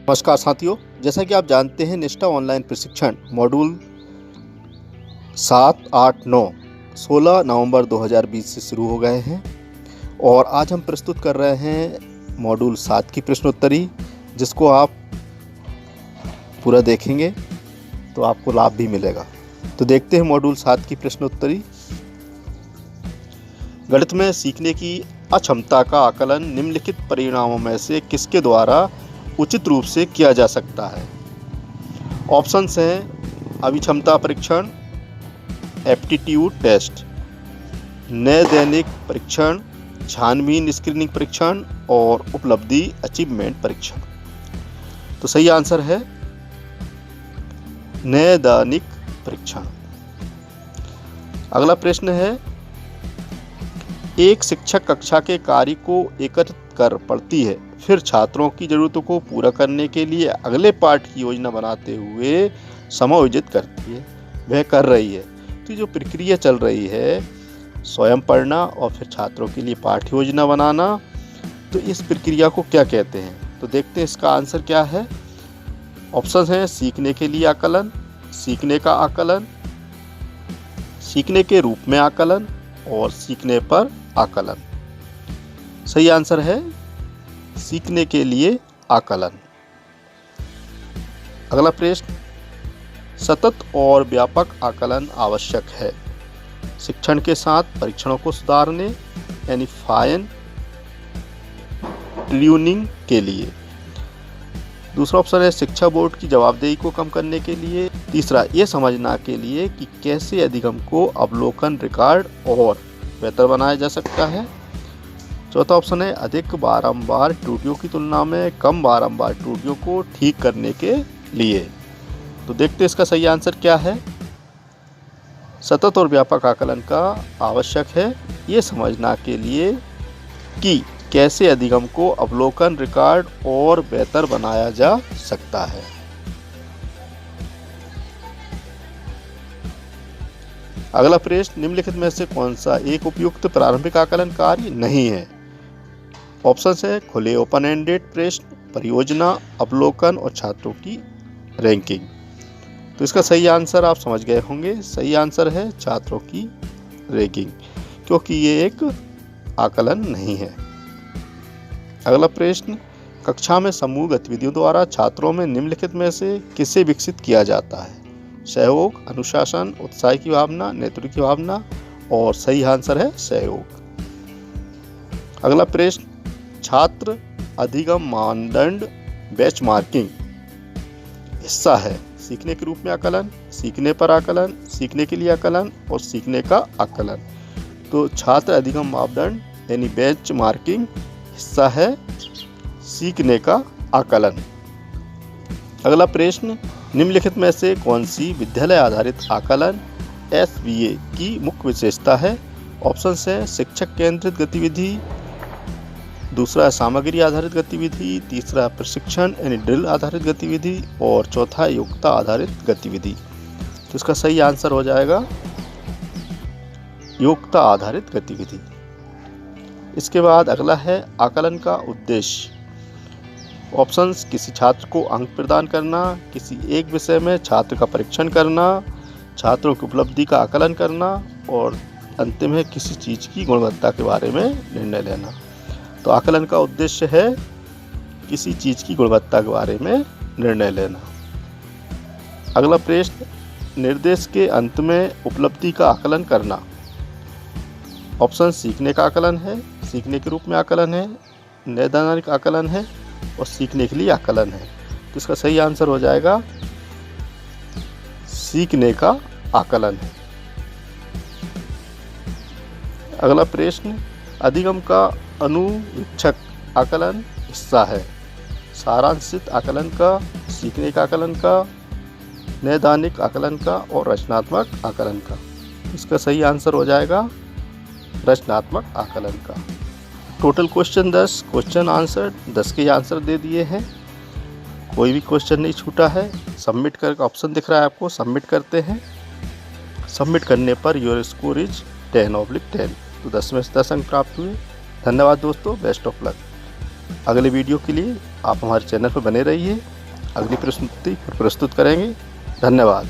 नमस्कार साथियों, जैसा कि आप जानते हैं निष्ठा ऑनलाइन प्रशिक्षण मॉड्यूल 7, 8, 9 16 नवंबर 2020 से शुरू हो गए हैं और आज हम प्रस्तुत कर रहे हैं मॉड्यूल 7 की प्रश्नोत्तरी, जिसको आप पूरा देखेंगे तो आपको लाभ भी मिलेगा। तो देखते हैं मॉड्यूल 7 की प्रश्नोत्तरी। गणित में सीखने की अक्षमता का आकलन निम्नलिखित परिणामों में से किसके द्वारा उचित रूप से किया जा सकता है? ऑप्शंस हैं अभिक्षमता परीक्षण, एप्टीट्यूड टेस्ट, नैदानिक परीक्षण, छानबीन स्क्रीनिंग परीक्षण और उपलब्धि अचीवमेंट परीक्षण। तो सही आंसर है नैदानिक परीक्षण। अगला प्रश्न है, एक शिक्षक कक्षा के कार्य को एकत्रित कर पढ़ती है, फिर छात्रों की जरूरतों को पूरा करने के लिए अगले पाठ की योजना बनाते हुए समायोजित करती है। वह कर रही है, तो जो प्रक्रिया चल रही है स्वयं पढ़ना और फिर छात्रों के लिए पाठ योजना बनाना, तो इस प्रक्रिया को क्या कहते हैं? तो देखते हैं इसका आंसर क्या है। ऑप्शन है सीखने के लिए आकलन, सीखने का आकलन, सीखने के रूप में आकलन और सीखने पर आकलन। सही आंसर है सीखने के लिए आकलन। अगला प्रश्न, सतत और व्यापक आकलन आवश्यक है शिक्षण के साथ परीक्षणों को सुधारने यानी फाइन ट्यूनिंग के लिए। दूसरा ऑप्शन है शिक्षा बोर्ड की जवाबदेही को कम करने के लिए। तीसरा, ये समझना के लिए कि कैसे अधिगम को अवलोकन, रिकॉर्ड और बेहतर बनाया जा सकता है। चौथा ऑप्शन है अधिक बारंबार त्रुटियों की तुलना में कम बारंबार त्रुटियों को ठीक करने के लिए। तो देखते हैं इसका सही आंसर क्या है। सतत और व्यापक आकलन का आवश्यक है ये समझना के लिए कि कैसे अधिगम को अवलोकन, रिकॉर्ड और बेहतर बनाया जा सकता है। अगला प्रश्न, निम्नलिखित में से कौन सा एक उपयुक्त प्रारंभिक आकलन कार्य नहीं है? ऑप्शंस है खुले ओपन एंडेड प्रश्न, परियोजना, अवलोकन और छात्रों की रैंकिंग। तो इसका सही आंसर आप समझ गए होंगे। सही आंसर है छात्रों की रैंकिंग, क्योंकि ये एक आकलन नहीं है। अगला प्रश्न, कक्षा में समूह गतिविधियों द्वारा छात्रों में निम्नलिखित में से किसे विकसित किया जाता है? सहयोग, अनुशासन, उत्साह की भावना, नेतृत्व की भावना और सही आंसर है सहयोग। अगला प्रश्न, छात्र अधिगम मानदंड बेंचमार्किंग हिस्सा है सीखने के रूप में आकलन, सीखने पर आकलन, सीखने के लिए आकलन और सीखने का आकलन। तो छात्र अधिगम मापदंड यानी बेंचमार्किंग हिस्सा है सीखने का आकलन। अगला प्रश्न, निम्नलिखित में से कौन सी विद्यालय आधारित आकलन SVA की मुख्य विशेषता है? ऑप्शन है शिक्षक केंद्रित गतिविधि, दूसरा सामग्री आधारित गतिविधि, तीसरा प्रशिक्षण यानी ड्रिल आधारित गतिविधि और चौथा योग्यता आधारित गतिविधि। तो इसका सही आंसर हो जाएगा योग्यता आधारित गतिविधि। इसके बाद अगला है आकलन का उद्देश्य। ऑप्शंस, किसी छात्र को अंक प्रदान करना, किसी एक विषय में छात्र का परीक्षण करना, छात्रों की उपलब्धि का आकलन करना और अंतिम है किसी चीज़ की गुणवत्ता के बारे में निर्णय लेना। तो आकलन का उद्देश्य है किसी चीज़ की गुणवत्ता के बारे में निर्णय लेना। अगला प्रश्न, निर्देश के अंत में उपलब्धि का आकलन करना। ऑप्शन सीखने का आकलन है, सीखने के रूप में आकलन है, नैदानिक आकलन है और सीखने के लिए आकलन है। तो इसका सही आंसर हो जाएगा सीखने का आकलन है। अगला प्रश्न, अधिगम का अनुवीक्षक आकलन हिस्सा है सारांशित आकलन का, सीखने का आकलन का, नैदानिक आकलन का और रचनात्मक आकलन का। इसका सही आंसर हो जाएगा रचनात्मक आकलन का। टोटल क्वेश्चन 10, क्वेश्चन आंसर 10 के आंसर दे दिए हैं, कोई भी क्वेश्चन नहीं छूटा है। सबमिट कर ऑप्शन दिख रहा है आपको, सबमिट करते हैं। सबमिट करने पर योर स्कोर इज 10/10। तो 10 में से 10 अंक प्राप्त हुए। धन्यवाद दोस्तों, बेस्ट ऑफ लक। अगले वीडियो के लिए आप हमारे चैनल पर बने रहिए। अगली प्रस्तुति प्रस्तुत करेंगे। धन्यवाद।